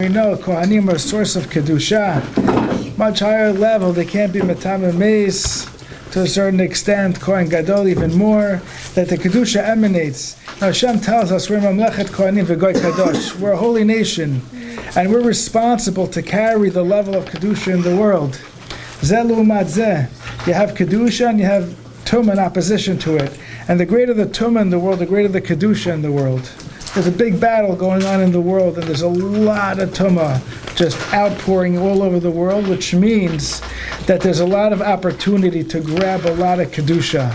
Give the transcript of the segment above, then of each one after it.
We know Kohanim are a source of Kedusha. Much higher level, they can't be Matam Meis to a certain extent, Kohen Gadol even more, that the Kedusha emanates. Now Hashem tells us we're Mamlechet Kohanim V'Goy Kadosh. We're a holy nation, and we're responsible to carry the level of Kedusha in the world. Zeh l'umat zeh. You have Kedusha and you have Tumah in opposition to it. And the greater the Tumah in the world, the greater the Kedusha in the world. There's a big battle going on in the world, and there's a lot of tumah just outpouring all over the world, which means that there's a lot of opportunity to grab a lot of kedusha.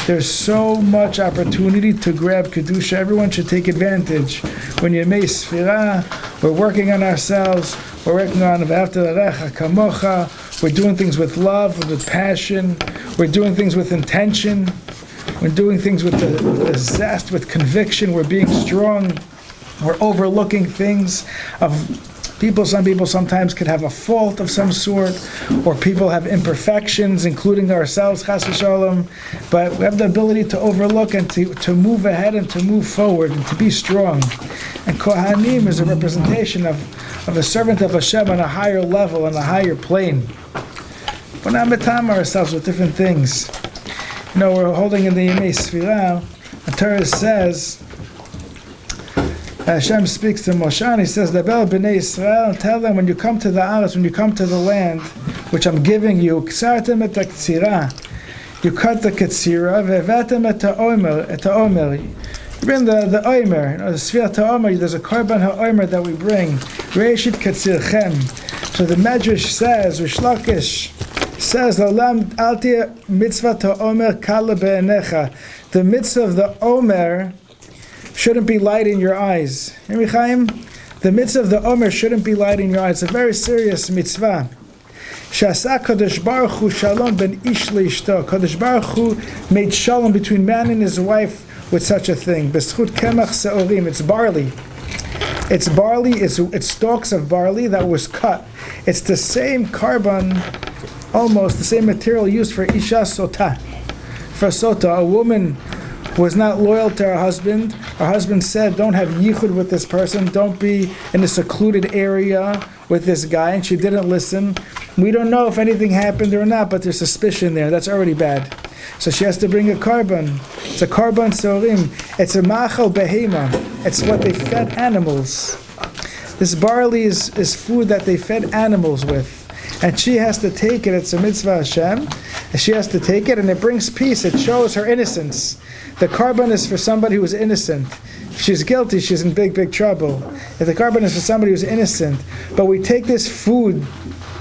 There's so much opportunity to grab kedusha. Everyone should take advantage. When you make sfirah, we're working on ourselves. We're working on v'ahavta l'recha kamocha. We're doing things with love, with passion. We're doing things with intention. We're doing things with the zest, with conviction. We're being strong. We're overlooking things of people. Some people sometimes could have a fault of some sort, or people have imperfections, including ourselves, chas v'shalom. But we have the ability to overlook and to move ahead and to move forward and to be strong. And Kohanim is a representation of a servant of Hashem on a higher level, on a higher plane. We're not metam ourselves with different things. You know, we're holding in the Yemei Sfirah. The Torah says, Hashem speaks to Moshe, and he says, Dabel b'nei Yisrael, and tell them when you come to the Aretz, when you come to the land, which I'm giving you, ksartem et ha'ktsira, you cut the ktsira, ve'evatem et ha'omer, you bring the omer, the Sfirah ha'omer, there's a korban ha'omer that we bring, reishit ktsirchem. So the Medrash says, Rish Lakish says, Olam alti mitzvah ta'omer kala be'enecha. The mitzvah of the omer shouldn't be light in your eyes. Hear me, Chaim? The mitzvah of the omer shouldn't be light in your eyes. It's a very serious mitzvah. Shasa Kadosh Baruch Hu shalom ben ish leishto. Kadosh Baruch Hu made shalom between man and his wife with such a thing. B'schut kemach se'orim. It's barley. It's barley. It's stalks of barley that was cut. It's the same carbon, almost the same material used for isha sota. For sota, a woman was not loyal to her husband. Her husband said, don't have yichud with this person. Don't be in a secluded area with this guy. And she didn't listen. We don't know if anything happened or not, but there's suspicion there. That's already bad. So she has to bring a carbon. It's a carbon sorim. It's a machal behema. It's what they fed animals. This barley is food that they fed animals with. And she has to take it. It's a mitzvah Hashem. And she has to take it, and it brings peace. It shows her innocence. The carbon is for somebody who is innocent. If she's guilty, she's in big, big trouble. If the carbon is for somebody who's innocent, but we take this food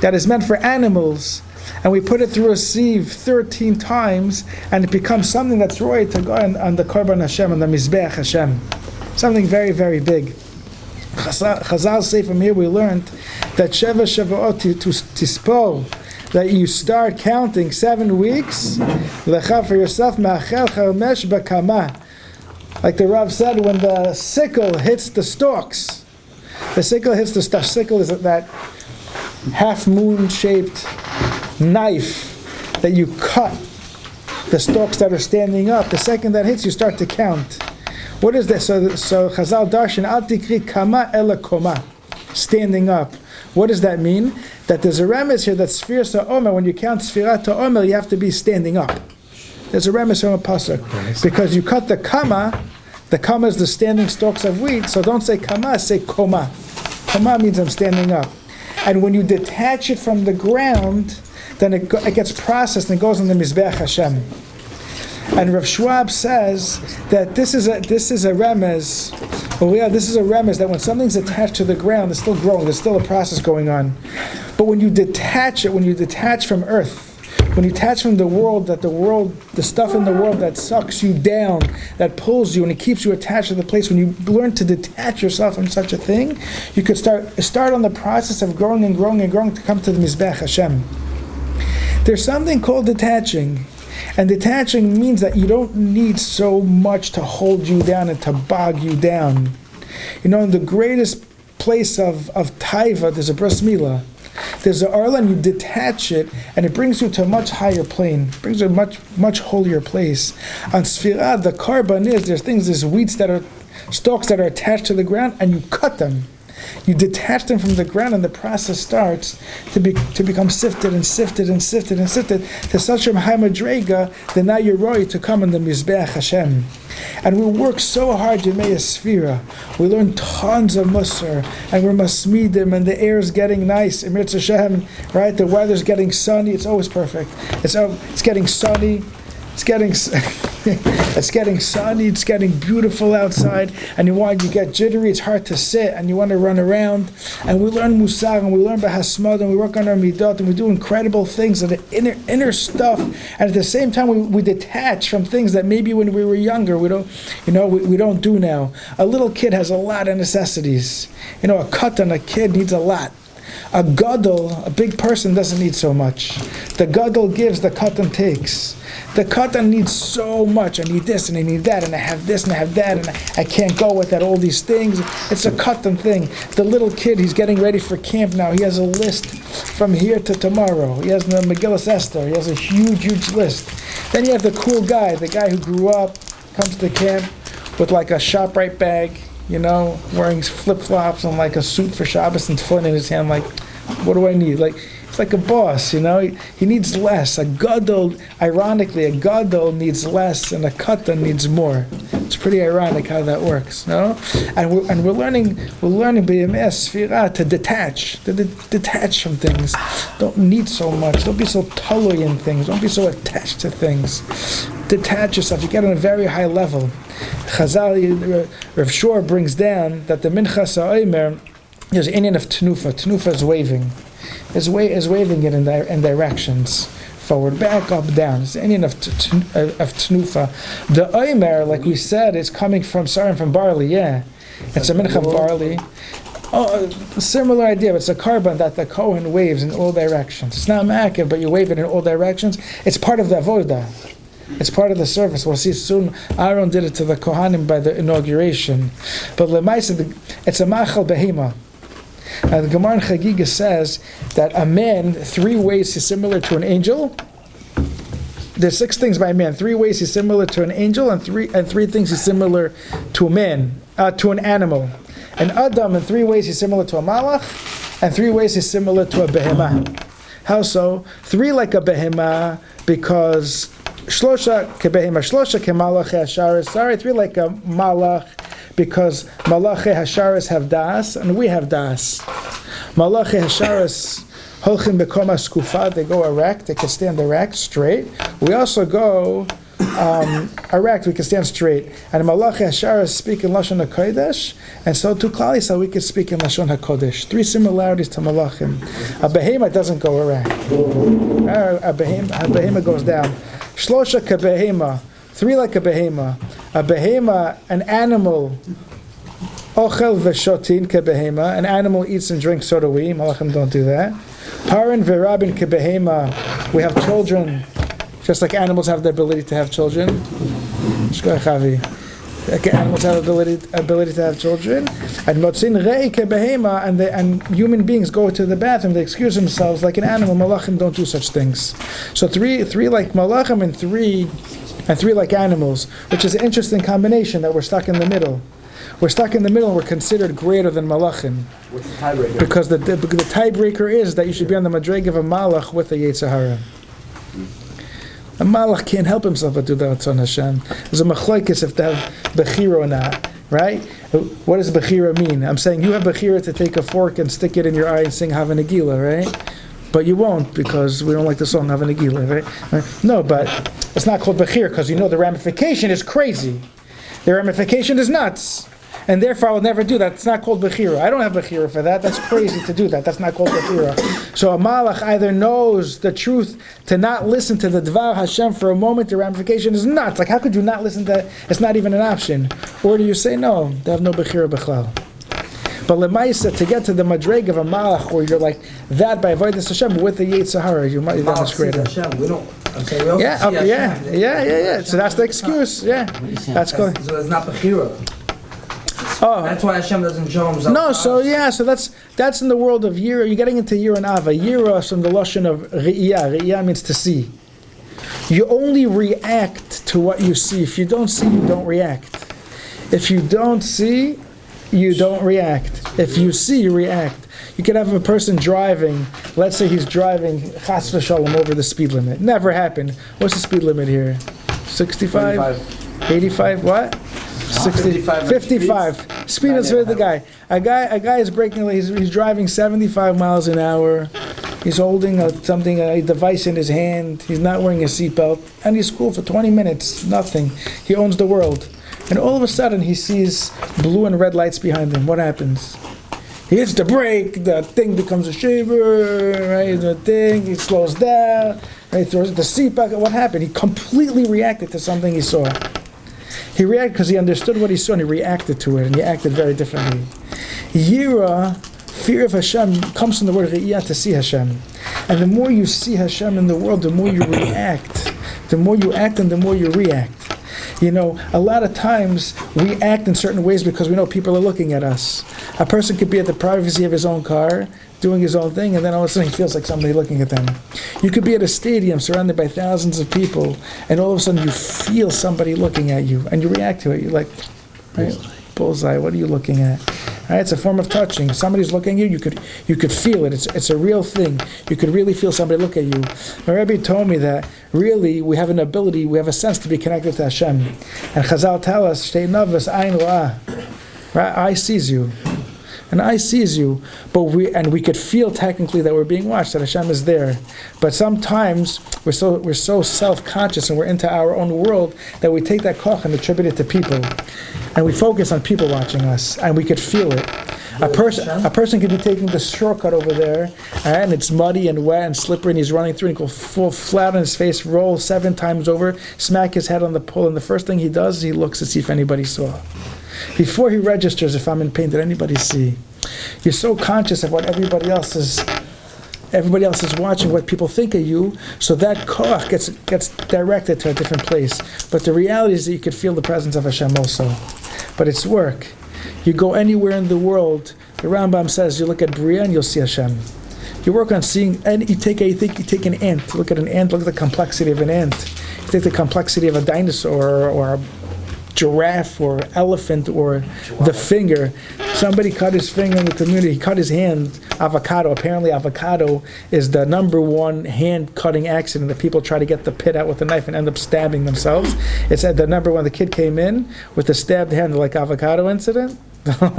that is meant for animals, and we put it through a sieve 13 times, and it becomes something that's roy to go on the carbon Hashem, on the Mizbeach Hashem. Something very, very big. Chazal say from here we learned that Sheva Shavuot to tispol, that you start counting 7 weeks, lecha for yourself, ma'achel chamesh bakama. Like the Rav said, when the sickle hits the stalks, the sickle hits the stalk. Sickle is that half-moon shaped knife that you cut the stalks that are standing up. The second that hits, you start to count. What is this? So Chazal Darshan, al tikri kama ela koma, standing up. What does that mean? That there's a remes here that Sfirah Sa'omer, when you count Sfirah Ta'omer, you have to be standing up. There's a remes from a pasuk. Because you cut the kama is the standing stalks of wheat, so don't say kama, say koma. Koma means I'm standing up. And when you detach it from the ground, then it gets processed and goes on the Mizbeach Hashem. And Rav Schwab says that this is a remez. Well, yeah, this is a remez that when something's attached to the ground, it's still growing. There's still a process going on. But when you detach it, when you detach from earth, when you detach from the world, the stuff in the world that sucks you down, that pulls you, and it keeps you attached to the place. When you learn to detach yourself from such a thing, you could start on the process of growing and growing and growing to come to the Mizbeach Hashem. There's something called detaching. And detaching means that you don't need so much to hold you down and to bog you down. You know, in the greatest place of taiva, there's a bris milah. There's an arla, and you detach it, and it brings you to a much higher plane. It brings you to a much, much holier place. On Sfirah, the carbon there's weeds that are, stalks that are attached to the ground, and you cut them. You detach them from the ground, and the process starts to become sifted and sifted and sifted and sifted to such a high madrega that now you're ready to come in the Mizbeach Hashem. And we work so hard, Yemei Sfira. We learn tons of Musar, and we're masmidim, and the air is getting nice. Emir Hashem, right? The weather's getting sunny. It's always perfect. It's getting sunny. It's getting sunny. It's getting beautiful outside, and you get jittery. It's hard to sit, and you want to run around. And we learn musar, and we learn bahasmad, and we work on our midot, and we do incredible things and the inner stuff. And at the same time, we detach from things that maybe when we were younger we don't do now. A little kid has a lot of necessities. A katan, a kid needs a lot. A gadol, a big person, doesn't need so much. The gadol gives, the katan takes. The katan needs so much. I need this and I need that, and I have this and I have that, and I can't go without all these things. It's a katan thing. The little kid, he's getting ready for camp now. He has a list from here to tomorrow. He has the Megillas Esther. He has a huge, huge list. Then you have the cool guy, the guy who grew up, comes to camp with like a ShopRite bag, wearing flip-flops and like a suit for Shabbos and tefillin in his hand, like, what do I need? Like, it's like a boss, he needs less. A gadol, ironically, a gadol needs less and a katan needs more. It's pretty ironic how that works, no? And we're learning b'yemei sfira to detach from things. Don't need so much. Don't be so talui in things. Don't be so attached to things. Detach yourself. You get on a very high level. Chazal, Rav Shor brings down that the minchas ha'omer is an Indian of tenufa. Tenufa is waving. Is waving it in directions. Forward, back, up, down. It's an Indian of tenufa. The omer, like we said, is coming from barley, yeah. It's a mincha of barley. Oh, similar idea, but it's a carbon that the Kohen waves in all directions. It's not ma'akev, but you wave it in all directions. It's part of the avodah. It's part of the service. We'll see soon. Aaron did it to the Kohanim by the inauguration. But lemaisa, it's a machal behema. The Gemara in Chagiga says that a man, 3 ways he's similar to an angel. There's 6 things by a man. 3 ways he's similar to an angel, and three things he's similar to a man, to an animal. And Adam, in 3 ways he's similar to a malach, and 3 ways he's similar to a behemah. How so? 3 like a behemah because Shlosha kebehema, Shlosha kemalachei hasharis. Sorry, 3 like a malach because malachei hasharis have das and we have das. Malachei hasharis holchim bekoma skufa. They go erect. They can stand erect, straight. We also go erect. We can stand straight. And malachei hasharis speak in lashon hakodesh, and so too Klal Yisrael we can speak in lashon hakodesh. 3 similarities to malachim. A behema doesn't go erect. A behema goes down. Shlosha kebehema, 3 like a behema. A behema, an animal. Ochel v'shotin kebehema, an animal eats and drinks, so do we. Malachim don't do that. Parin v'rabin kebehema, we have children, just like animals have the ability to have children. Shkoy Chavi. Like animals have ability to have children. And motzin rei kebehema, and human beings go to the bathroom, they excuse themselves like an animal. Malachim don't do such things. So 3 like malachim and 3 like animals, which is an interesting combination that we're stuck in the middle. We're stuck in the middle and we're considered greater than malachim. What's the tiebreaker? Because the tiebreaker is that you should be on the madreg of a malach with a Yetzer Hara. A malach can't help himself but do the Ratzon Hashem. There's a machlokes if they have bechira or not, right? What does bechira mean? I'm saying you have bechira to take a fork and stick it in your eye and sing Hava Nagila, right? But you won't because we don't like the song Hava Nagila, right? No, but it's not called bechira because the ramification is crazy. The ramification is nuts. And therefore I will never do that. It's not called bechira. I don't have bechira for that. That's crazy to do that. That's not called bechira. So a malach either knows the truth to not listen to the Dvar Hashem for a moment. The ramification is nuts. Like how could you not listen to? It's not even an option. Or do you say no? They have no bechira b'chlal. But lemaisa, to get to the madreg of a malach, where you're like that by avodas Hashem with the Yetzer Hara, you might be that much greater. We don't. Okay, we also yeah. So that's the excuse. Yeah, that's good. So it's not bechira. Oh, that's why Hashem doesn't show himself. No, so that's in the world of Yira. You're getting into Yira and Ava. Yira is from the lashon of Re'iyah. Re'iyah means to see. You only react to what you see. If you don't see, you don't react. If you don't see, you don't react. If you see, you react. You could have a person driving, let's say he's driving chas v'shalom over the speed limit. Never happened. What's the speed limit here? 65? 85, what? 55. Speed is with the guy. A guy is braking, he's driving 75 miles an hour. He's holding a device in his hand. He's not wearing a seatbelt. And he's cool for 20 minutes. Nothing. He owns the world. And all of a sudden he sees blue and red lights behind him. What happens? He hits the brake, the thing becomes a shiver, right? The thing, he slows down, right? Throws the seat back. What happened? He completely reacted to something he saw. He reacted because he understood what he saw and he reacted to it, and he acted very differently. Yira, fear of Hashem, comes from the word Re'iyah, to see Hashem. And the more you see Hashem in the world, the more you react. The more you act and the more you react. You know, a lot of times we act in certain ways because we know people are looking at us. A person could be at the privacy of his own car, doing his own thing, and then all of a sudden he feels like somebody looking at them. You could be at a stadium surrounded by thousands of people, and all of a sudden you feel somebody looking at you, and you react to it. You're like, right? Bullseye, what are you looking at? Right, it's a form of touching. Somebody's looking at you, you could feel it. It's a real thing. You could really feel somebody look at you. My Rabbi told me that really we have an ability, we have a sense to be connected to Hashem. And Chazal tell us, Shtei navas ayin ra'ah. Right? Eye sees you. And eye sees you, but we could feel technically that we're being watched, that Hashem is there. But sometimes we're so self-conscious and we're into our own world that we take that koch and attribute it to people. And we focus on people watching us, and we could feel it. A person could be taking the shortcut over there, and it's muddy and wet and slippery, and he's running through, and he goes full flat on his face, roll 7 times over, smack his head on the pole, and the first thing he does is he looks to see if anybody saw. Before he registers, if I'm in pain, did anybody see? You're so conscious of what everybody else is watching, what people think of you, so that koach gets directed to a different place. But the reality is that you could feel the presence of Hashem also. But it's work. You go anywhere in the world, the Rambam says, you look at Bria and you'll see Hashem. You work on seeing, and you take an ant, look at an ant, look at the complexity of an ant. You take the complexity of a dinosaur or a giraffe or elephant or the finger. Somebody cut his finger in the community, he cut his hand, avocado. Apparently avocado is the number one hand cutting accident that people try to get the pit out with a knife and end up stabbing themselves. It said the number one, the kid came in with a stabbed hand, like avocado incident.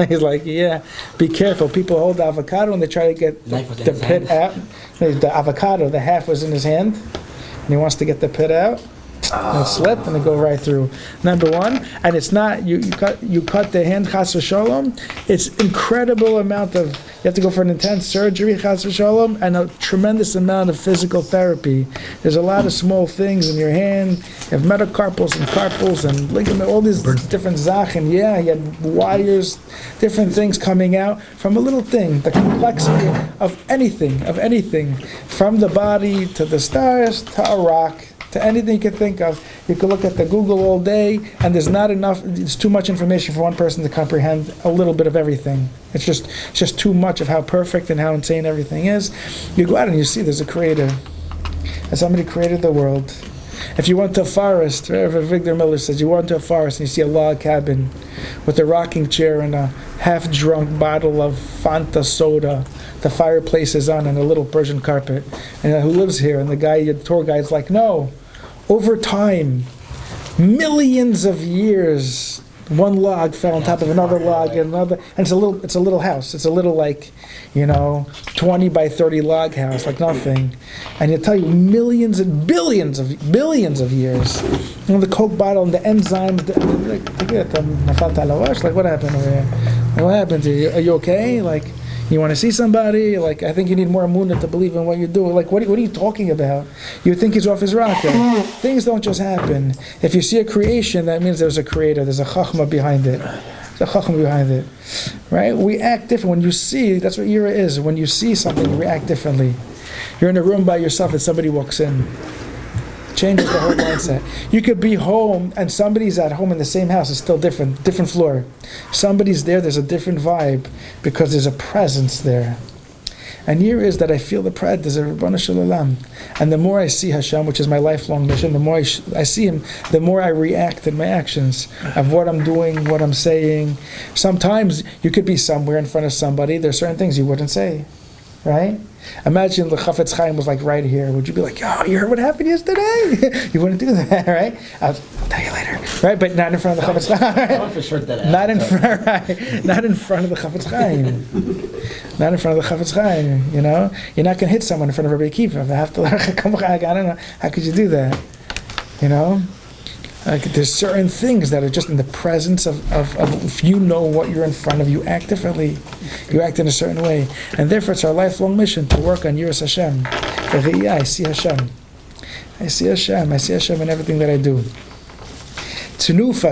He's like, yeah, be careful. People hold the avocado and they try to get the pit out. The avocado, the half was in his hand and he wants to get the pit out. And it slipped and it go right through. Number one, and it's not you cut the hand chas v'shalom. It's incredible amount of, you have to go for an intense surgery chas v'shalom and a tremendous amount of physical therapy. There's a lot of small things in your hand. You have metacarpals and carpals and ligament, all these different zachen. Yeah, you have wires, different things coming out from a little thing. The complexity of anything, from the body to the stars to a rock, to anything you can think of. You can look at the Google all day, and there's not enough, it's too much information for one person to comprehend a little bit of everything. It's just too much of how perfect and how insane everything is. You go out and you see there's a creator, and somebody created the world. If you went to a forest, Reverend Victor Miller says, you went to a forest and you see a log cabin with a rocking chair and a half-drunk bottle of Fanta soda. The fireplace is on and a little Persian carpet. And who lives here? And the tour guide's like, no. Over time, millions of years, one log fell on top of another log and another, and it's a little house. It's a little 20 by 30 log house, like nothing. And he'll tell you millions and billions of years. And the Coke bottle and the enzymes, like what happened over here? What happened to you? Are you okay? Like, you want to see somebody? Like, I think you need more emunah to believe in what you're doing. Like, what are you talking about? You think he's off his rocker. Things don't just happen. If you see a creation, that means there's a creator. There's a chachma behind it. There's a chachma behind it. Right? We act different. When you see, that's what Yira is. When you see something, you react differently. You're in a room by yourself and somebody walks in. Changes the whole mindset. You could be home and somebody's at home in the same house. It's still different floor. Somebody's there, there's a different vibe because there's a presence there. And here is that I feel the presence of Ribono Shel Olam. And the more I see Hashem, which is my lifelong mission, the more I see Him, the more I react in my actions of what I'm doing, what I'm saying. Sometimes you could be somewhere in front of somebody, there's certain things you wouldn't say, right? Imagine the Chafetz Chaim was like right here. Would you be like, "Oh, you heard what happened yesterday?" You wouldn't do that, right? I'll tell you later, right? But not in front of the Chafetz Chaim. For sure that Not in front, right? Not in front of the Chafetz Chaim. Not in front of the Chafetz Chaim. You know, you're not going to hit someone in front of Rabbi Akiva. I don't know. How could you do that? You know. There's certain things that are just in the presence of if you know what you're in front of, you act differently. You act in a certain way. And therefore it's our lifelong mission to work on Yiras Hashem. I see Hashem. I see Hashem. I see Hashem in everything that I do. Tnufa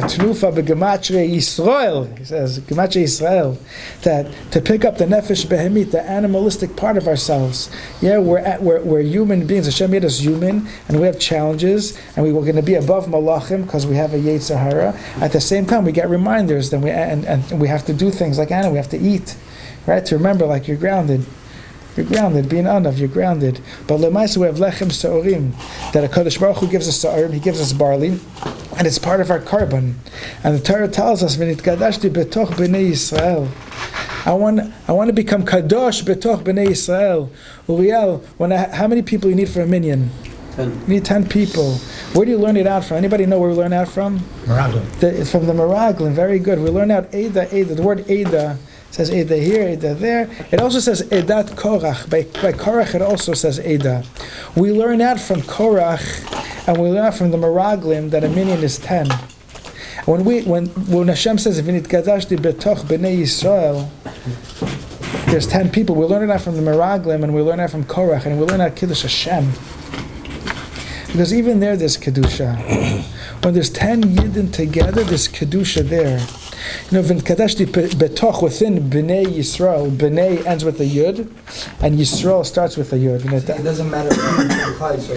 begematria Yisrael. He says, gematria Yisrael, that to pick up the nefesh behemit, the animalistic part of ourselves. Yeah, we're human beings. Hashem made us human, and we have challenges, and we're going to be above malachim because we have a Yetzer Hara. At the same time, we get reminders, and we have to do things like Anna. We have to eat, right? To remember, like you're grounded. You're grounded, being anav, you're grounded. But lemaisa we have lechem sa'orim, that HaKadosh Baruch Hu gives us sa'orim, He gives us barley, and it's part of our carbon. And the Torah tells us, "V'nitgadashti betoch b'nei Yisrael." I want to become kadosh betoch b'nei Yisrael. Uriel, how many people you need for a minyan? 10. You need 10 people. Where do you learn it out from? Anybody know where we learn out from? Meraglim. It's from the Meraglim. Very good. We learn out Eda. The word Eda says Eda here, Eda there. It also says Edat Korach. By Korach it also says Eda. We learn out from Korach, and we learn out from the Meraglim that a minyan is 10. When Hashem says V'nitgadashti betoch b'nei Yisrael, there's 10 people. We learn it out from the Meraglim, and we learn it out from Korach, and we learn out Kiddush Hashem. Because even there's Kedusha. When there's 10 Yidden together, there's Kedusha there. You know, V'nkadashti betoch, within B'nei Yisrael, B'nei ends with a Yud, and Yisrael starts with a Yud. It doesn't matter so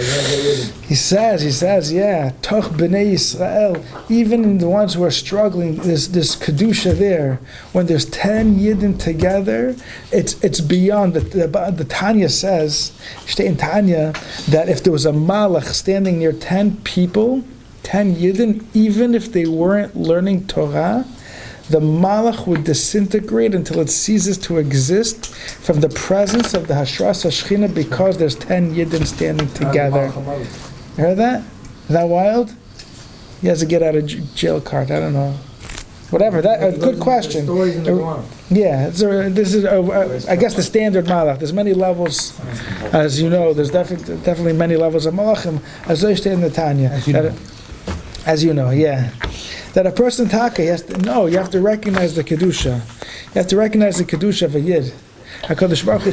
He says, yeah, Toch B'nei Yisrael, even in the ones who are struggling, there's Kedusha there. When there's 10 Yidden together, it's beyond. The Tanya says, Shtei in Tanya, that if there was a Malach standing near 10 people, 10 Yidden, even if they weren't learning Torah, the Malach would disintegrate until it ceases to exist from the presence of the Hashras HaShechina, because there's 10 Yidden standing together. You heard that? Is that wild? He has a get out of jail card. I don't know. Whatever. That good question. Yeah, this is I guess the standard Malach. There's many levels, as you know. There's definitely many levels of Malachim, as they stay in the Tanya. As you know, yeah. That a person taka, you have to recognize the Kedusha. You have to recognize the Kedusha of a Yid. HaKadosh Baruch Hu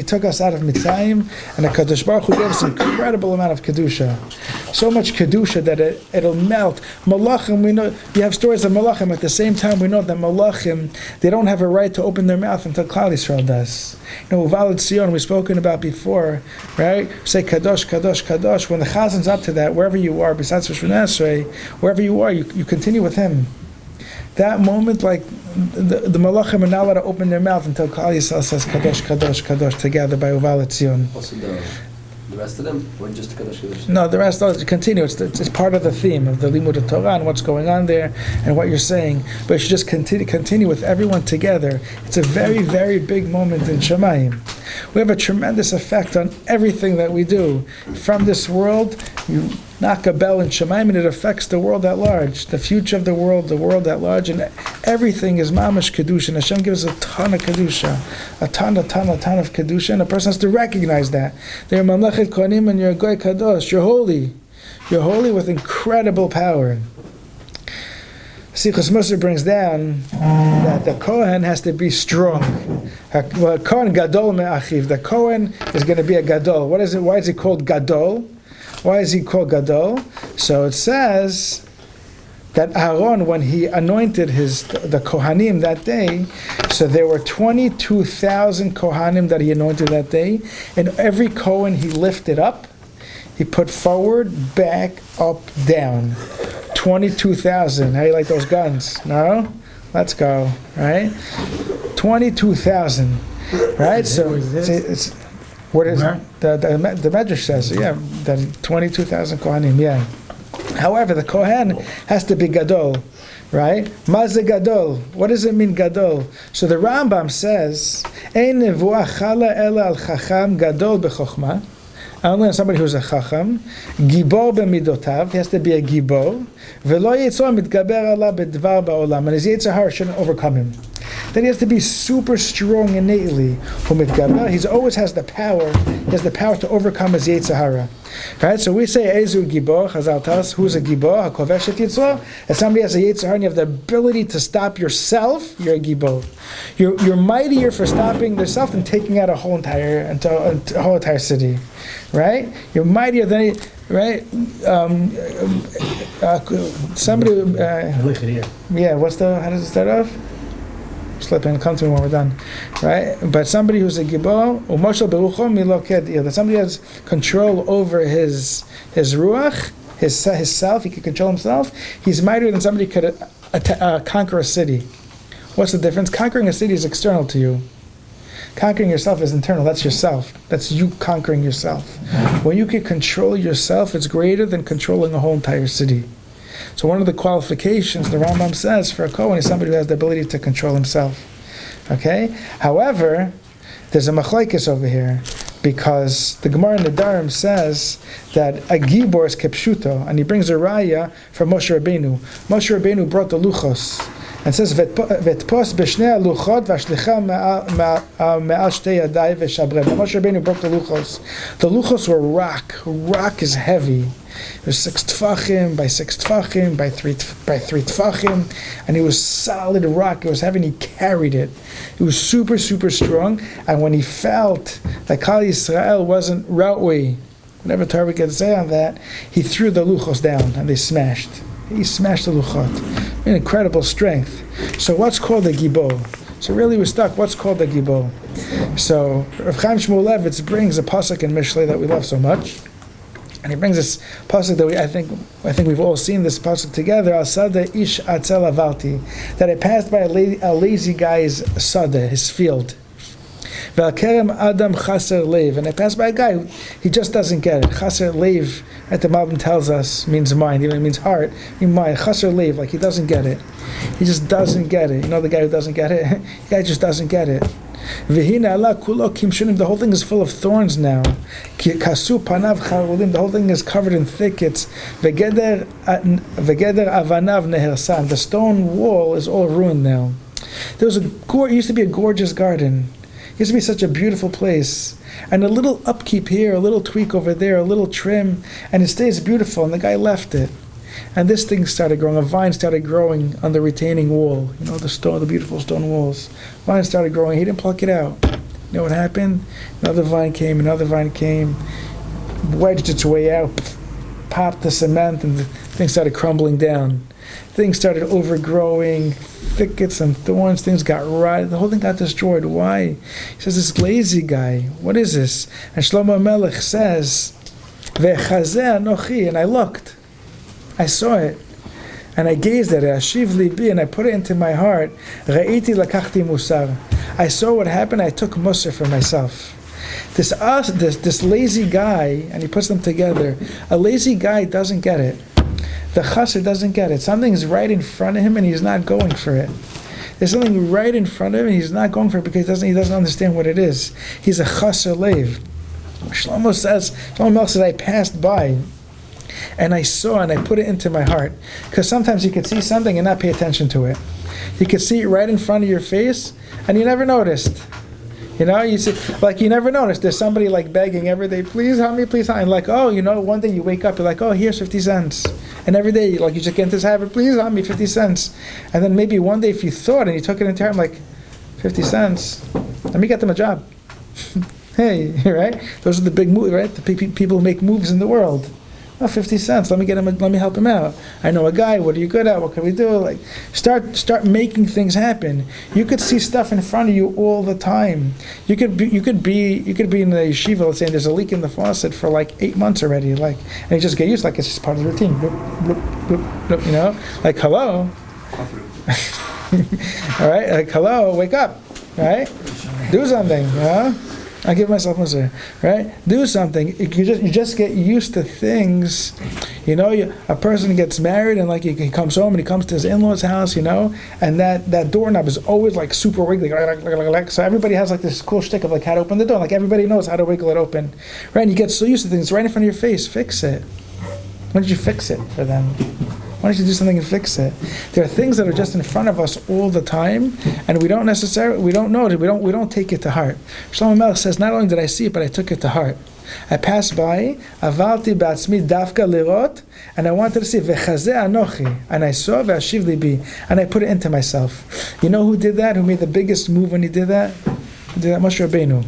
took us out of Mitzrayim, and HaKadosh Baruch Hu gave us an incredible amount of Kedusha. So much Kedusha that it'll melt. Malachim, we know, you have stories of Malachim, at the same time we know that Malachim, they don't have a right to open their mouth until Klal Yisrael does. You know, Uvalid Sion, we've spoken about before, right? Say Kadosh, Kadosh, Kadosh. When the Chazin's up to that, wherever you are, besides Rosh Hashanah, wherever you are, you continue with him. That moment, like, the Malachim are not allowed to open their mouth until Klal Yisrael says Kadosh, Kadosh, Kadosh together by Uvalid Sion. Also the rest of them, or just Kadosh Kadosh? No, the rest continue. It's part of the theme of the Limud of Torah and what's going on there and what you're saying. But you should just continue with everyone together. It's a very, very big moment in Shemayim. We have a tremendous effect on everything that we do. From this world, you knock a bell in Shemayim and it affects the world at large. The future of the world at large, and everything is mamash kedusha. And Hashem gives a ton of kedusha, a ton of kedusha, and a person has to recognize that. They're mamlechet kohanim and you're a goy kadosh. You're holy. You're holy with incredible power. Sichos Musar brings down that the Kohen has to be strong. Kohen gadol me'achiv. The Kohen is going to be a gadol. What is it? Why is he called gadol? Why is he called gadol? So it says that Aaron, when he anointed the Kohanim that day, so there were 22,000 Kohanim that he anointed that day, and every Kohen he lifted up, he put forward, back, up, down. 22,000. How do you like those guns? No? Let's go. Right? 22,000. right? So it's what is the Medrash says? Yeah, then 22,000 kohanim. Yeah. However, the kohen has to be gadol, right? Maze gadol. What does it mean gadol? So the Rambam says, "Ein nevuah chala ela al chacham gadol bechokma." Only on somebody who's a chacham, gibor b'midotav, he has to be a gibor, v'lo yitzor mitgaber ala b'dvar ba'olam, and his yetzer hara shouldn't overcome him. Then he has to be super strong innately. He always has the power. He has the power to overcome his yetzer hara. Right? So we say Ezu Gibor. Chazal tell us who's a Gibor. Hakovesh et yitzro. If somebody has a yetzer hara and you have the ability to stop yourself, you're a Gibor. You're mightier for stopping yourself than taking out a whole entire city. Right? You're mightier than right. Somebody. Yeah. How does it start off? Slipping, come to me when we're done, right? But somebody who's a gibor, that somebody has control over his ruach, his self. He can control himself. He's mightier than somebody could conquer a city. What's the difference? Conquering a city is external to you. Conquering yourself is internal. That's yourself. That's you conquering yourself. When you can control yourself, it's greater than controlling a whole entire city. So one of the qualifications the Rambam says for a Kohen is somebody who has the ability to control himself. Okay? However, there's a machlekes over here because the Gemara in the Darim says that a gibor is kepshuto, and he brings a raya from Moshe Rabbeinu. Moshe Rabbeinu brought the luchos and says vetpos b'shnei luchot v'ashlicha me'al shtei yadai v'shabrem. Moshe Rabbeinu broke the luchos. The luchos were rock. Rock is heavy. It was 6 tfachim by 6 tfachim by 3 tfachim, and it was solid rock. It was heavy, and he carried it. It was super, super strong. And when he felt that Kal Yisrael wasn't Raui, whatever Torah we can say on that, he threw the luchos down, and they smashed. He smashed the luchot. An incredible strength. So what's called a gibor? So really we're stuck. What's called a gibor? So Rav Chaim Shmulevitz brings a pasuk in Mishlei that we love so much. And he brings this pasuk that I think we've all seen this pasuk together. Al sada ish atzel avalti, that I passed by a lazy guy's sada, his field. Vel kerem adam chaser leiv, and I passed by a guy he just doesn't get it. Chaser leiv, at the Malbim tells us means mind, even means heart. Mind chaser leiv, like he doesn't get it. He just doesn't get it. You know the guy who doesn't get it. The guy just doesn't get it. The whole thing is full of thorns now. The whole thing is covered in thickets. The stone wall is all ruined now. It used to be a gorgeous garden. It used to be such a beautiful place. And a little upkeep here, a little tweak over there, a little trim, and it stays beautiful, and the guy left it. And this thing started growing. A vine started growing on the retaining wall. You know, the beautiful stone walls. Vine started growing. He didn't pluck it out. You know what happened? Another vine came, wedged its way out, popped the cement, and the thing started crumbling down. Things started overgrowing, thickets and thorns. Things got rotted. The whole thing got destroyed. Why? He says, this lazy guy, what is this? And Shlomo Melech says, Ve'chazeh anochi, and I looked. I saw it, and I gazed at it. Ashiv libi, and I put it into my heart. Re'iti lakachti musar. I saw what happened. I took musar for myself. This lazy guy, and he puts them together. A lazy guy doesn't get it. The chaser doesn't get it. Something's right in front of him, and he's not going for it. There's something right in front of him, and he's not going for it because he doesn't understand what it is. He's a chaser leiv. Shlomo Melech says, I passed by. And I saw and I put it into my heart. Because sometimes you could see something and not pay attention to it. You could see it right in front of your face and you never noticed. You know, you see, like you never noticed. There's somebody like begging every day, please help me, please help me. And like, oh, you know, one day you wake up, you're like, oh, here's 50 cents. And every day, like you just get into this habit, please help me, 50 cents. And then maybe one day if you thought and you took it into heart, like, 50 cents, let me get them a job. Hey, right? Those are the big moves, right? The people who make moves in the world. Oh, 50 cents. Let me help him out. I know a guy. What are you good at? What can we do? Like, start making things happen. You could see stuff in front of you all the time. You could be in the yeshiva, let's say, and there's a leak in the faucet for like 8 months already. Like, and you just get used. Like it's just part of the routine. Bloop, bloop, bloop, bloop, you know, like hello. All right, like hello, wake up. right? Do something, I give myself Musar, right? Do something. You just get used to things. A person gets married and like he comes home and he comes to his in-laws' house, and that doorknob is always like super wiggly. So everybody has like this cool shtick of like how to open the door. Like everybody knows how to wiggle it open, right? And you get so used to things right in front of your face. Fix it. Why don't you fix it for them? Why don't you do something and fix it? There are things that are just in front of us all the time, and we don't know it. We don't take it to heart. Shlomo Melech says, not only did I see it, but I took it to heart. I passed by, avalti ba'atzmi dafka lirot, and I wanted to see v'chazeh anochi, and I saw v'ashiv libi, and I put it into myself. You know who did that? Who made the biggest move when he did that? He did that, Moshe Rabbeinu.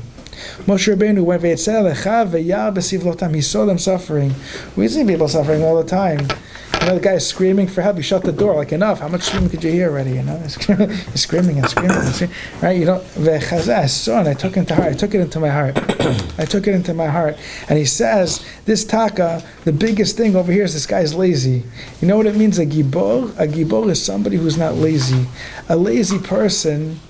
Moshe Rabbeinu went v'yetzel lecha v'yar b'sivlotam. He saw them suffering. We see people suffering all the time. The guy is screaming for help. You shut the door. Like, enough. How much screaming could you hear already? He's screaming and screaming. Right? I saw and I took it into heart. I took it into my heart. I took it into my heart. And he says, this taka, the biggest thing over here is this guy's lazy. You know what it means, a gibor? A gibor is somebody who's not lazy. A lazy person,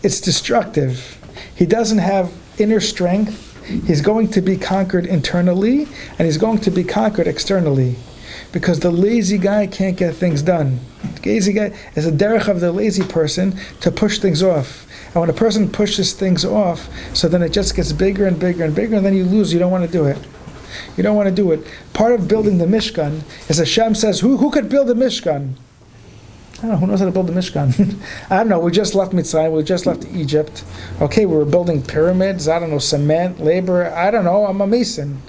it's destructive. He doesn't have inner strength. He's going to be conquered internally, and he's going to be conquered externally. Because the lazy guy can't get things done. The lazy guy is a derech of the lazy person to push things off. And when a person pushes things off, so then it just gets bigger and bigger and bigger, and then you lose. You don't want to do it. You don't want to do it. Part of building the Mishkan is Hashem says, who could build a Mishkan? I don't know, who knows how to build a Mishkan? I don't know, we just left Mitzrayim, we just left Egypt. Okay, we were building pyramids, I don't know, cement, labor, I don't know, I'm a mason.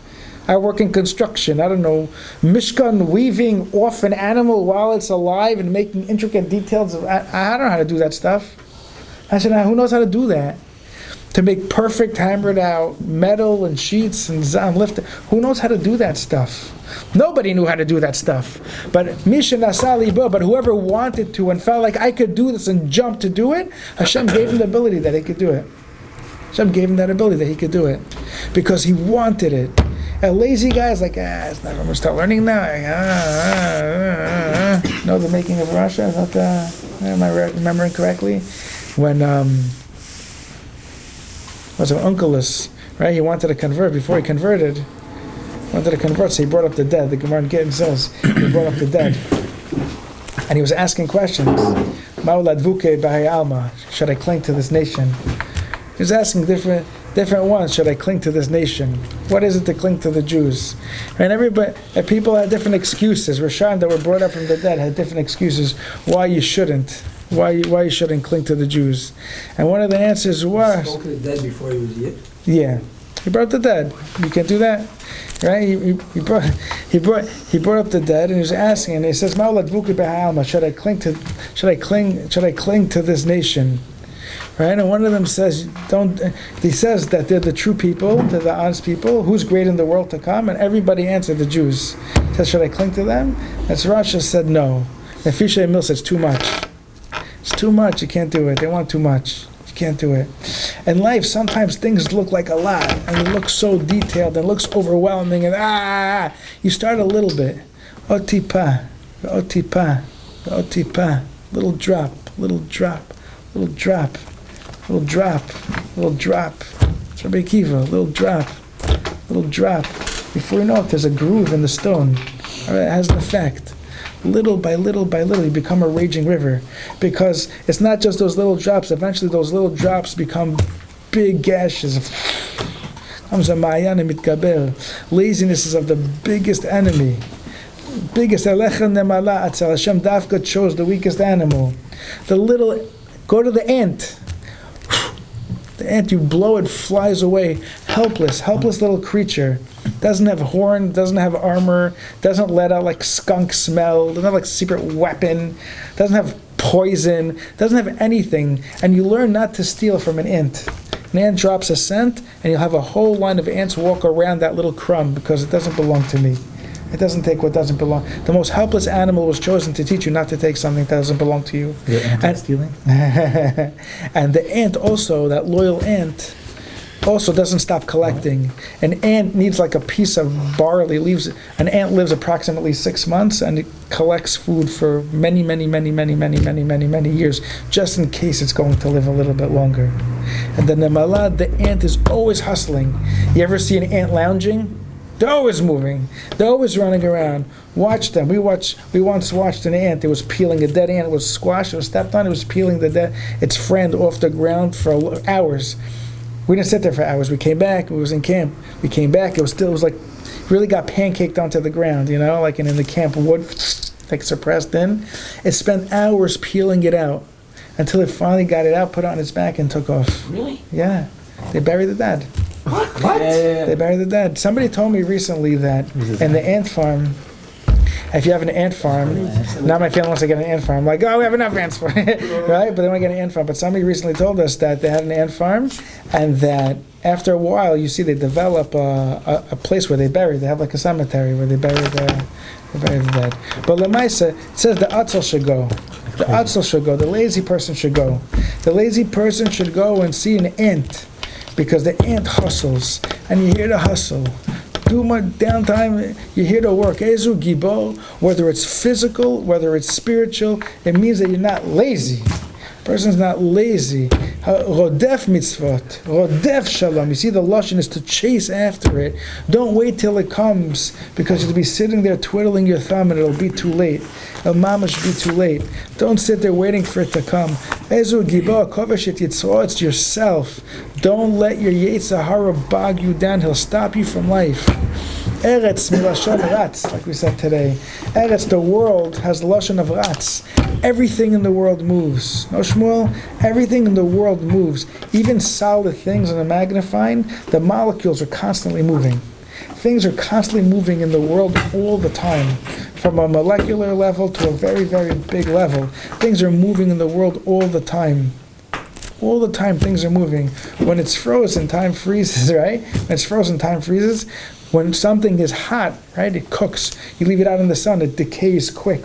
I work in construction. I don't know, Mishkan, weaving off an animal while it's alive and making intricate details of. I don't know how to do that stuff. I said, who knows how to do that? To make perfect hammered out metal and sheets and lifted. Who knows how to do that stuff? Nobody knew how to do that stuff. But Misha Nasali Bo, but whoever wanted to and felt like I could do this and jump to do it, Hashem gave him the ability that he could do it. Hashem gave him that ability that he could do it. Because he wanted it. A lazy guy is like, it's not, I'm going to start learning now. No, the making of Russia, is that am I remembering correctly? When, was it Unkelus, right? He wanted to convert. Before he converted, so he brought up the dead. The Gemara in Gittin says, he brought up the dead. And he was asking questions. Ma'uladvuke b'hai alma, should I cling to this nation? He was asking different ones. Should I cling to this nation? What is it to cling to the Jews? And people had different excuses. Rishon that were brought up from the dead had different excuses why you shouldn't. Why you shouldn't cling to the Jews? And one of the answers was, he spoke to the dead before he was yet. Yeah, he brought up the dead. You can't do that, right? He brought up the dead, and he was asking, and he says, should I cling to this nation? Right, and one of them says, he says that they're the true people, they're the honest people, who's great in the world to come, and everybody answered the Jews. He says, should I cling to them? That's Rasha said no. And Fisher Mill says, too much. It's too much, you can't do it. They want too much. You can't do it. In life, sometimes things look like a lot, and it looks so detailed, and it looks overwhelming, and you start a little bit. Otipa, otipa, otipa, little drop, little drop, little drop. Little drop, little drop. It's Rabbi Akiva, little drop, little drop. Before you know it, there's a groove in the stone. It has an effect. Little by little by little, you become a raging river. Because it's not just those little drops. Eventually, those little drops become big gashes. Laziness is of the biggest enemy. Biggest. Hashem Dafka chose the weakest animal. Go to the ant. The ant, you blow it, flies away, helpless little creature. Doesn't have horn, doesn't have armor, doesn't let out like skunk smell, doesn't have like secret weapon, doesn't have poison, doesn't have anything. And you learn not to steal from an ant. An ant drops a scent, and you'll have a whole line of ants walk around that little crumb because it doesn't belong to me. It doesn't take what doesn't belong. The most helpless animal was chosen to teach you not to take something that doesn't belong to you. You're anti-stealing? And the ant also, that loyal ant, also doesn't stop collecting. An ant needs like a piece of barley. An ant lives approximately 6 months, and it collects food for many years, just in case it's going to live a little bit longer. And the nemalad, the ant is always hustling. You ever see an ant lounging? They're always moving. They're always running around. Watch them. We once watched an ant. It was peeling a dead ant. It was squashed. It was stepped on. It was peeling its friend off the ground for hours. We didn't sit there for hours. We came back. We was in camp. We came back. It was like really got pancaked onto the ground. Like in the camp wood, like suppressed in. It spent hours peeling it out until it finally got it out, put it on its back, and took off. Really? Yeah. They buried the dead. What? Yeah. They bury the dead. Somebody told me recently that in the ant farm, if you have an ant farm, now my family wants to get an ant farm. Like, we have enough ants for it, right? But they want to get an ant farm. But somebody recently told us that they had an ant farm, and that after a while, you see they develop a place where they bury. They have like a cemetery where they bury the dead. But Lamaisa, it says the Atzel should go. The Atzel should go. The lazy person should go. The lazy person should go and see an ant. Because the ant hustles, and you hear the hustle. Do my downtime, you hear the work. Ezu gibo, whether it's physical, whether it's spiritual, it means that you're not lazy. Person's not lazy. Rodef mitzvot, rodef shalom. You see, the lashon is to chase after it. Don't wait till it comes, because you'll be sitting there twiddling your thumb and it'll be too late. El mamash be too late. Don't sit there waiting for it to come. Ezu gibo, kovesh et yitzro, it's yourself. Don't let your Yetzer Hara bog you down. He'll stop you from life. Eretz milashon ratz, like we said today. Eretz, the world, has the lashon of ratz. Everything in the world moves. No Shmuel? Everything in the world moves. Even solid things in a magnifying, the molecules are constantly moving. Things are constantly moving in the world all the time. From a molecular level to a very, very big level. Things are moving in the world all the time. All the time things are moving. When it's frozen, time freezes, right? When it's frozen, time freezes. When something is hot, right, it cooks. You leave it out in the sun, it decays quick.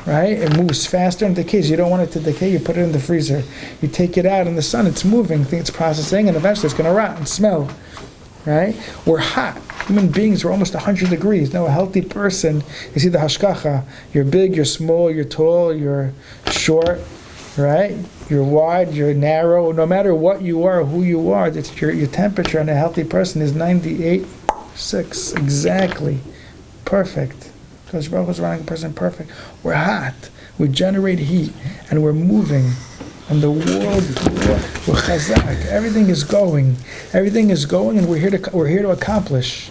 Right? It moves faster and decays. You don't want it to decay, you put it in the freezer. You take it out in the sun, it's moving, it's processing, and eventually it's going to rot and smell. Right? We're hot. Human beings are almost 100 degrees. Now, a healthy person, you see the hashkacha. You're big, you're small, you're tall, you're short, right? You're wide, you're narrow. No matter what you are, who you are, your temperature in a healthy person is 98.6. Exactly. Perfect. Because Baruch is running a person perfect. We're hot. We generate heat. And we're moving. And the world, we're chazak. Everything is going. Everything is going, and we're here to accomplish.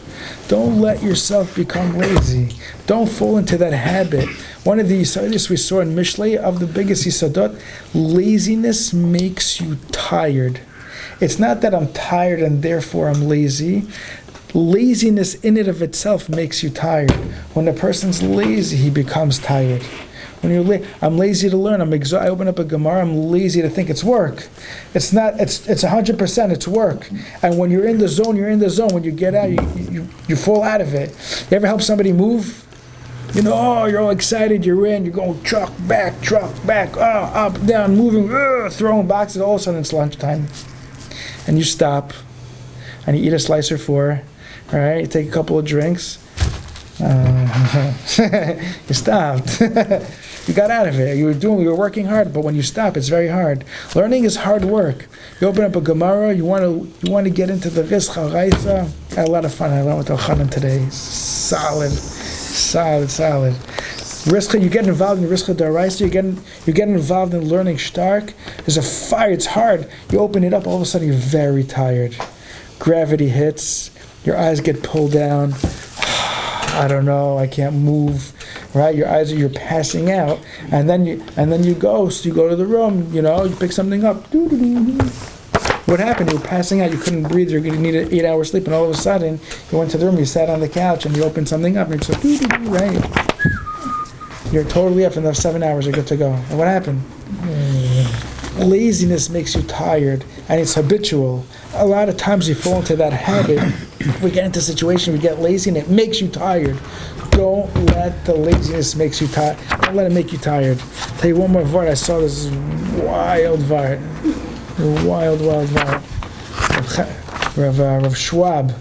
Don't let yourself become lazy. Don't fall into that habit. One of the yisodis we saw in Mishlei of the biggest yisodot, laziness makes you tired. It's not that I'm tired and therefore I'm lazy. Laziness in and of itself makes you tired. When a person's lazy, he becomes tired. When you're I'm lazy to learn. I open up a Gemara. I'm lazy to think it's work. It's not. It's 100%. It's work. And when you're in the zone, you're in the zone. When you get out, you fall out of it. You ever help somebody move? You're all excited. You're in. You're going truck back, up, down, moving, throwing boxes. All of a sudden, it's lunchtime, and you stop, and you eat a slice or four. All right. You take a couple of drinks. You stopped. You got out of it. You were working hard, but when you stop, it's very hard. Learning is hard work. You open up a Gemara, you want to get into the Rizcha Raisa. I had a lot of fun. I learned with Elchanan today. Solid. Rizcha, you get involved in Rizcha Daraisa, you get involved in learning Shtark. There's a fire, it's hard. You open it up, all of a sudden you're very tired. Gravity hits, your eyes get pulled down. I don't know, I can't move, right? You're passing out, and then you go to the room, you pick something up. What happened? You were passing out, you couldn't breathe, you needed 8 hours sleep, and all of a sudden, you went to the room, you sat on the couch, and you opened something up, and you're just like, right? You're totally up, and in 7 hours, you're good to go. And what happened? Laziness makes you tired, and it's habitual. A lot of times you fall into that habit. We get into a situation, we get lazy, and it makes you tired. Don't let the laziness make you tired. Don't let it make you tired. I'll tell you one more word. I saw this wild word. Wild word. Rav Schwab.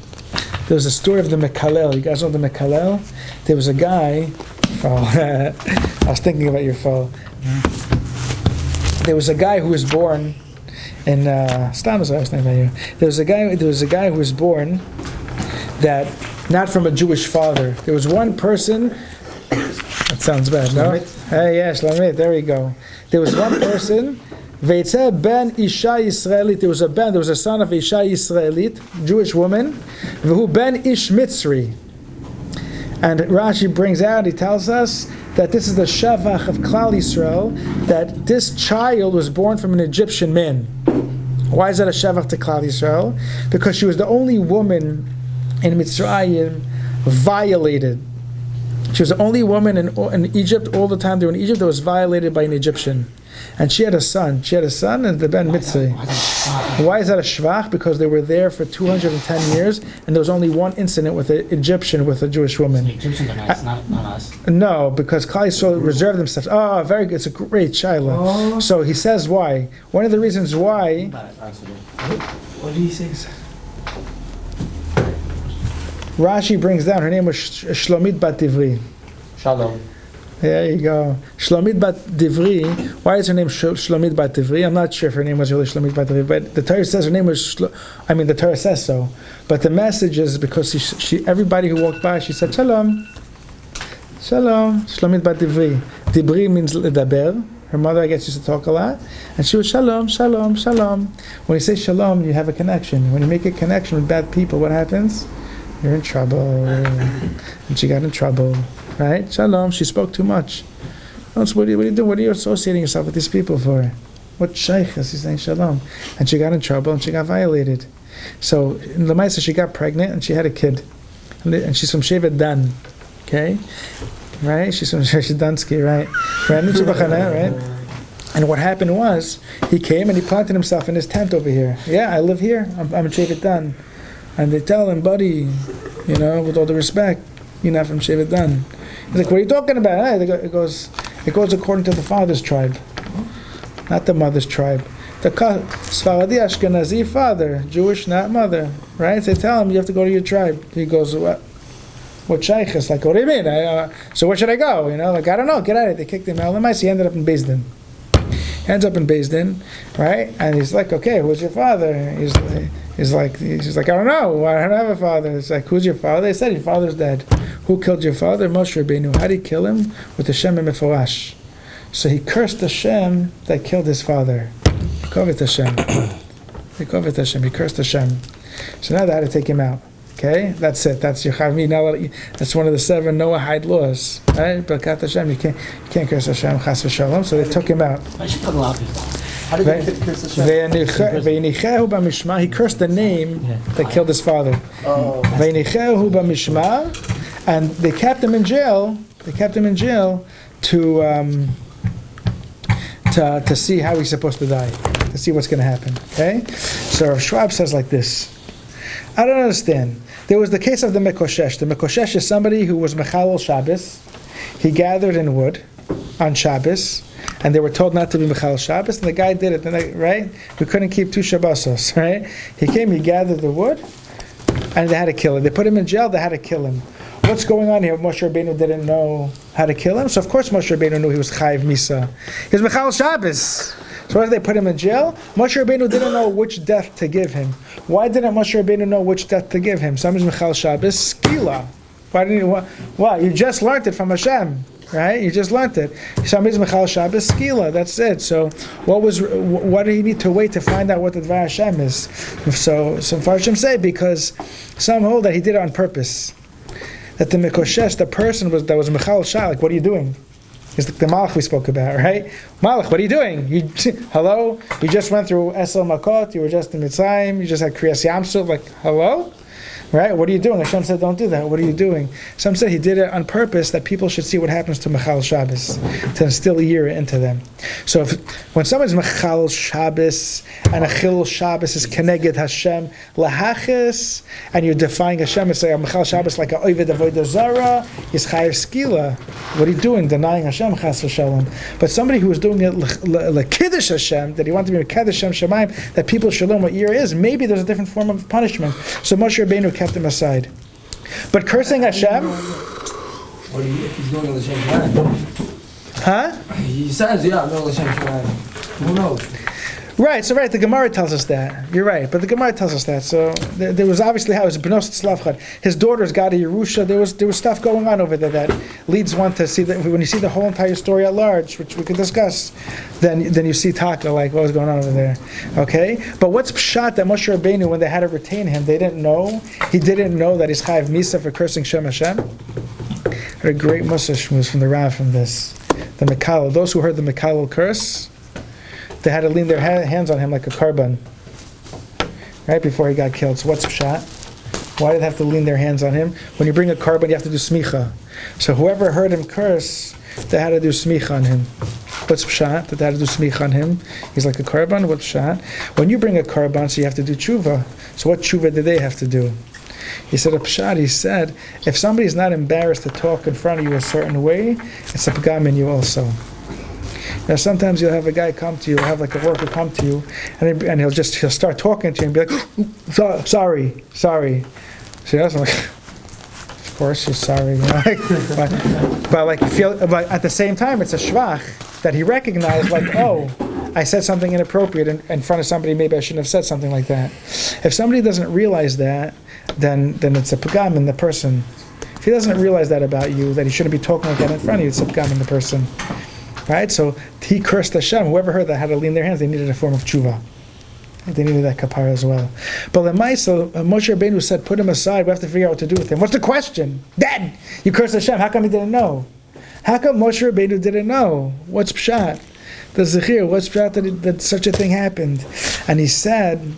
There was a story of the Mekalel. You guys know the Mekalel? There was a guy. I was thinking about your fall. There was a guy who was born in Stam. I was thinking about you. There was a guy who was born that not from a Jewish father. There was one person. That sounds bad, no? Hey, yeah, Shlomit. There we go. There was one person. Veitzeh ben Isha Yisraelit. There was a son of Isha Yisraelit, Jewish woman. V'hu ben Ish Mitzri. And Rashi brings out, he tells us that this is the Shavach of Klal Yisrael, that this child was born from an Egyptian man. Why is that a Shavach to Klal Yisrael? Because she was the only woman in Mitzrayim violated. She was the only woman in Egypt, all the time they were in Egypt, that was violated by an Egyptian. And she had a son. And the Ben Mitzri. Why is that a shvach? Because they were there for 210 years, and there was only one incident with an Egyptian with a Jewish woman. The Egyptians are nice, not us. No, because Klal Yisrael reserved themselves. Oh, very good. It's a great shaila. Oh. So he says why. One of the reasons why. What did he say? Rashi brings down, her name was Shlomit Bat Divri. Shalom. There you go. Shlomit Bat Divri. Why is her name Shlomit Bat Divri? I'm not sure if her name was really Shlomit Bat Divri, but the Torah says her name was the Torah says so. But the message is because she everybody who walked by, she said, Shalom. Shalom. Shlomit Bat Divri. Divri means ledaber. Her mother, I guess, used to talk a lot. And she was Shalom, Shalom, Shalom. When you say Shalom, you have a connection. When you make a connection with bad people, what happens? You're in trouble. And she got in trouble. Right? Shalom, she spoke too much. What are you doing? What are you associating yourself with these people for? What shaykh is he saying shalom? And she got in trouble and she got violated. So in the Maisa she got pregnant and she had a kid. And she's from Shevet Dan. Okay? Right? She's from Shedansky, right? Right? And what happened was, he came and he planted himself in his tent over here. Yeah, I live here. I'm in Shevet Dan. And they tell him, buddy, with all the respect, you're not from Shevet Dan. He's like, what are you talking about? It goes according to the father's tribe, not the mother's tribe. The Sfaradi Ashkenazi father, Jewish, not mother, right? So they tell him you have to go to your tribe. He goes, what shaykh? It's like, what do you mean? So where should I go? I don't know. Get out of it. They kicked him out. He ended up in Beis Din. He ends up in Beis Din, right? And he's like, okay, who's your father? He's like, I don't know. I don't have a father. It's like, who's your father? They said your father's dead. Who killed your father? Moshe Rabbeinu. How did he kill him? With the Shem Meforash. So he cursed the Shem that killed his father. Kovet Hashem. He cursed Hashem. So now they had to take him out. Okay, that's it. That's your chavmi. Now that's one of the 7 Noahide laws, right? Birkat Hashem. You can't curse Hashem. Chas v'shalom. So they took him out. How did he curse Hashem? He cursed the name that killed his father. Ve'inichehu b'mishmar, and they kept him in jail. To see how he's supposed to die, to see what's going to happen. Okay, so Rav Schwab says like this. I don't understand. There was the case of the Mekoshesh. The Mekoshesh is somebody who was Mechalel Shabbos. He gathered in wood on Shabbos, and they were told not to be Mechalel Shabbos, and the guy did it, right? We couldn't keep 2 Shabbosos, right? He came, he gathered the wood, and they had to kill him. They put him in jail, they had to kill him. What's going on here? Moshe Rabbeinu didn't know how to kill him, so of course Moshe Rabbeinu knew he was Chayiv Misa. He was Mechalel Shabbos. So why did they put him in jail? Moshe Rabbeinu didn't know which death to give him. Why didn't Moshe Rabbeinu know which death to give him? Somebody's Mechal Shabbos, Skila. Why didn't you? Why? You just learned it from Hashem, right? You just learned it. Somebody's Mechal Shabbos, Skila. That's it. So what do you need to wait to find out what the Dvar Hashem is? So some Farshim say because some hold that he did it on purpose. That the Mekoshesh, the person that was Mechal Shabbos, like, what are you doing? It's like the Malach we spoke about, right? Malach, what are you doing? Hello? You just went through Esel Makot, you were just in Mitzrayim, you just had Kriyas Yamsuf, like, hello? Right? What are you doing? Hashem said, don't do that. What are you doing? Some said he did it on purpose that people should see what happens to Mechal Shabbos, to instill a year into them. So when someone's Mechal Shabbos and a Chil Shabbos is Keneged Hashem Lahachis, and you're defying Hashem and say Mechal Shabbos like a Oived Avodah Zara, is Chayav Skila. What are you doing? Denying Hashem Chas v'Shalom. But somebody who was doing it L'Kiddush Hashem, that he wanted to be Kiddush Hashem Shemaim, that people should learn what year is, maybe there's a different form of punishment. So Moshe Rabbeinu kept him aside. But cursing Hashem? What if he's going to the same time? Huh? He says, yeah, I'm going to the same time. Who knows? Right, so the Gemara tells us that. You're right, but the Gemara tells us that. So there was obviously how it was Benos Tzlavchad. His daughters got a Yerusha. There was stuff going on over there that leads one to see that when you see the whole entire story at large, which we could discuss, then you see Taka, like what was going on over there. Okay? But what's pshat that Moshe Rabbeinu, when they had to retain him, they didn't know? He didn't know that he's Chayav Misa for cursing Shem Hashem? I heard a great Mussar shmuz from the Rav from this. The Mekalo. Those who heard the Mekalo curse, they had to lean their hands on him like a carbon, right before he got killed. So what's pshat? Why did they have to lean their hands on him? When you bring a carbon, you have to do smicha. So whoever heard him curse, they had to do smicha on him. What's pshat? That they had to do smicha on him. He's like a carbon. What's pshat? When you bring a carbon, so you have to do tshuva. So what tshuva did they have to do? He said a pshat. He said, if somebody's not embarrassed to talk in front of you a certain way, it's a pagam in you also. Now sometimes you'll have a guy come to you, or have like a worker come to you, and he'll start talking to you and be like, sorry. So that's like, of course you're sorry, you know? but like you feel, but at the same time it's a shvach that he recognized, like, oh, I said something inappropriate in front of somebody. Maybe I shouldn't have said something like that. If somebody doesn't realize that, then it's a pagam in the person. If he doesn't realize that about you, that he shouldn't be talking like that in front of you, it's a pagam in the person. Right? So he cursed Hashem. Whoever heard that had to lean their hands. They needed a form of tshuva. They needed that kapara as well. But Lemaisa, Moshe Rabbeinu said, put him aside. We have to figure out what to do with him. What's the question? Dead! You cursed Hashem. How come he didn't know? How come Moshe Rabbeinu didn't know? What's pshat? The Zechir, what's pshat that such a thing happened? And he said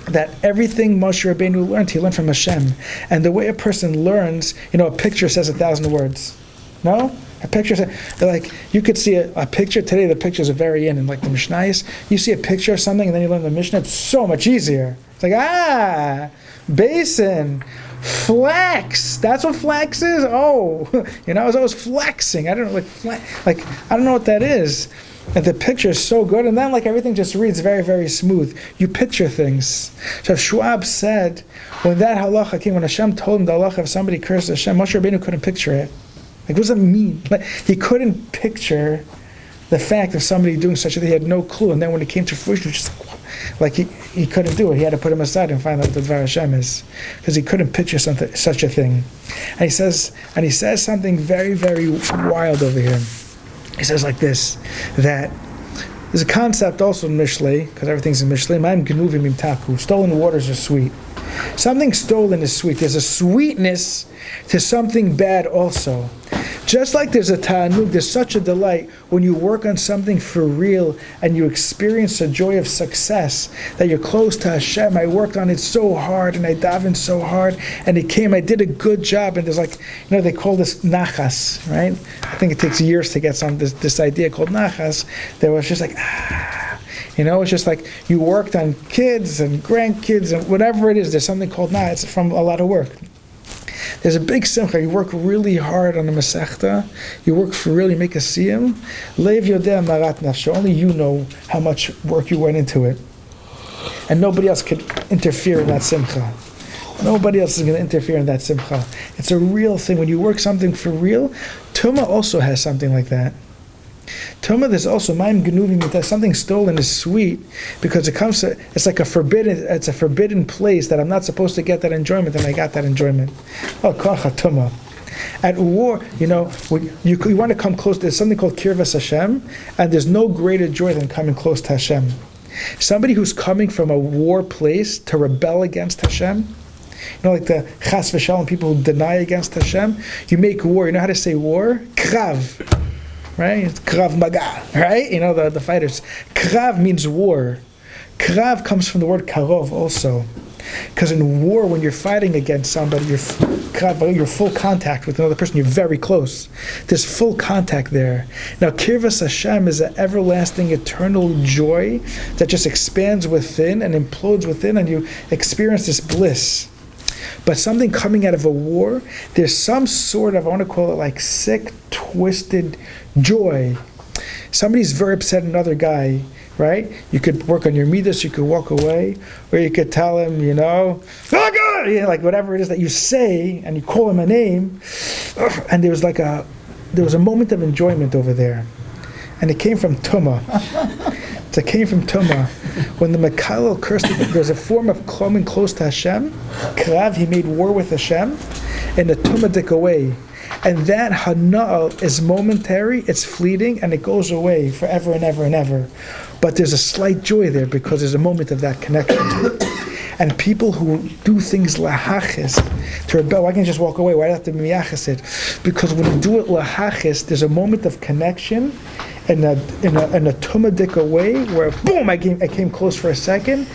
that everything Moshe Rabbeinu learned, he learned from Hashem. And the way a person learns, a picture says 1,000 words. No? A picture, like you could see a picture today. The pictures are very in like the Mishnayos. You see a picture of something, and then you learn the Mishnah. It's so much easier. It's like basin, flex. That's what flex is. Oh, I was always flexing. I don't know, like I don't know what that is. And the picture is so good, and then like everything just reads very, very smooth. You picture things. So Schwab said when that halacha came, when Hashem told him the halacha if somebody cursed Hashem, Moshe Rabbeinu couldn't picture it. Like, what does that mean? Like, he couldn't picture the fact of somebody doing such a thing. He had no clue. And then when it came to fruition, he was just like he couldn't do it. He had to put him aside and find out what the Dvar Hashem is, because he couldn't picture such a thing. And he says something very, very wild over here. He says like this, that there's a concept also in Mishlei, because everything's in Mishlei. Ma'im genuvim imtaku. Stolen waters are sweet. Something stolen is sweet. There's a sweetness to something bad also. Just like there's a ta'anug, there's such a delight when you work on something for real and you experience the joy of success, that you're close to Hashem. I worked on it so hard and I davened so hard and I did a good job. And there's like, they call this nachas, right? I think it takes years to get this idea called nachas. There was just like, it's just like you worked on kids and grandkids and whatever it is. There's something called nachas. It's from a lot of work. There's a big simcha. You work really hard on a masechta. You work for real. You make a siyum. Leiv yodeh marat nafsho. Only you know how much work you went into it, and nobody else could interfere in that simcha. Nobody else is going to interfere in that simcha. It's a real thing. When you work something for real, Tumah also has something like that. Tumah, there's also ma'im genuvim, that something stolen is sweet because it's like a forbidden place that I'm not supposed to get that enjoyment, and I got that enjoyment. Oh, kocha tumah. At war, you want to come close. There's something called kirvas Hashem, and there's no greater joy than coming close to Hashem. Somebody who's coming from a war place to rebel against Hashem, like the chas v'shalom, people who deny against Hashem, you make war. You know how to say war? Krav. Right? It's Krav Maga, right? The fighters. Krav means war. Krav comes from the word karov also. Because in war, when you're fighting against somebody, you're full contact with another person. You're very close. There's full contact there. Now, Kirvas Hashem is an everlasting, eternal joy that just expands within and implodes within, and you experience this bliss. But something coming out of a war, there's some sort of, I want to call it like sick, twisted joy. Somebody's very upset at another guy, right? You could work on your midas, you could walk away, or you could tell him, oh God, like whatever it is that you say, and you call him a name, and there was a moment of enjoyment over there, and it came from Tumah. It came from Tumah. When the Mekalel cursed, there's a form of coming close to Hashem. Krav, he made war with Hashem in a Tumadic way. And that Hana'al is momentary, it's fleeting, and it goes away forever and ever and ever. But there's a slight joy there because there's a moment of that connection. And people who do things lahachis, to rebel, why can't you just walk away? Why do I have to miyachis it? Because when you do it lahachis, there's a moment of connection in a tumadika way where boom, I came close for a second,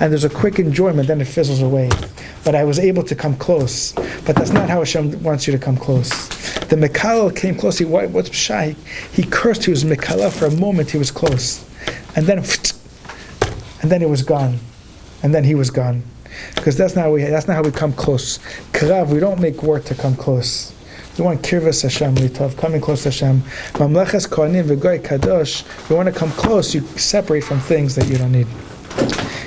and there's a quick enjoyment, then it fizzles away. But I was able to come close. But that's not how Hashem wants you to come close. The Mekalel came close. What's Pshai? He cursed. He was Mekalel for a moment. He was close, and then it was gone, and then he was gone. Because that's not how we come close. Krav, we don't make war to come close. We want Kirvas Hashem Litov, coming close to Hashem. Mamleches Kohanim v'Goy Kadosh. We want to come close. You separate from things that you don't need.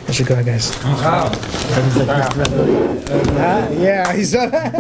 You should go, guys. Wow. Yeah, he said that.